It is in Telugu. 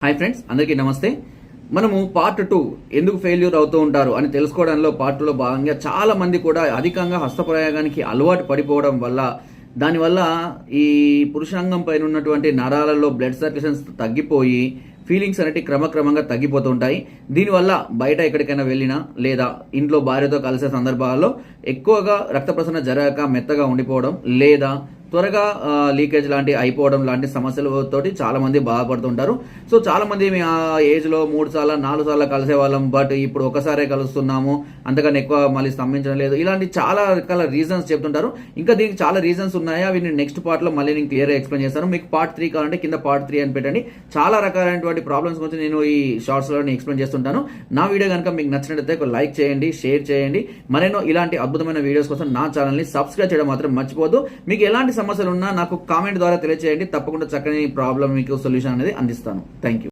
హాయ్ ఫ్రెండ్స్, అందరికీ నమస్తే. మనము పార్ట్ 2 ఎందుకు ఫెయిల్యూర్ అవుతూ ఉంటారు అని తెలుసుకోవడంలో పార్ట్ 2లో భాగంగా చాలా మంది కూడా అధికంగా హస్తప్రయోగానికి అలవాటు పడిపోవడం వల్ల దానివల్ల ఈ పురుషాంగం పైన ఉన్నటువంటి నరాలలో బ్లడ్ సర్క్యులేషన్స్ తగ్గిపోయి ఫీలింగ్స్ అనేవి క్రమక్రమంగా తగ్గిపోతూ ఉంటాయి. దీనివల్ల బయట ఎక్కడికైనా వెళ్ళినా లేదా ఇంట్లో భార్యతో కలిసే సందర్భాల్లో ఎక్కువగా రక్త ప్రసరణ జరగక మెత్తగా ఉండిపోవడం లేదా త్వరగా లీకేజ్ లాంటి అయిపోవడం లాంటి సమస్యలతోటి చాలా మంది బాధపడుతుంటారు. సో చాలా మంది ఆ ఏజ్లో 3 సార్లు 4 సార్లు కలిసే వాళ్ళం, బట్ ఇప్పుడు ఒకసారే కలుస్తున్నాము, అంతకన్నా ఎక్కువ మళ్ళీ స్తంభించడం లేదు, ఇలాంటి చాలా రకాల రీజన్స్ చెప్తుంటారు. ఇంకా దీనికి చాలా రీజన్స్ ఉన్నాయా, అవి నేను నెక్స్ట్ పార్ట్లో మళ్ళీ నేను క్లియర్గా ఎక్స్ప్లెయిన్ చేస్తాను. మీకు పార్ట్ 3 కావాలంటే కింద పార్ట్ 3 అని పెట్టండి. చాలా రకాలైనటువంటి ప్రాబ్లమ్స్ గురించి నేను ఈ షార్ట్స్లో ఎక్స్ప్లెయిన్ చేస్తుంటాను. నా వీడియో కనుక మీకు నచ్చినట్లయితే ఒక లైక్ చేయండి, షేర్ చేయండి. మరెన్నో ఇలాంటి అద్భుతమైన వీడియోస్ కోసం నా ఛానల్ని సబ్స్క్రైబ్ చేయడం మాత్రం మర్చిపోద్దు. మీకు ఎలాంటి సమస్యలు ఉన్నా నాకు కామెంట్ ద్వారా తెలియజేయండి. తప్పకుండా చక్కని ప్రాబ్లం మీకు సొల్యూషన్ అనేది అందిస్తాను. Thank you.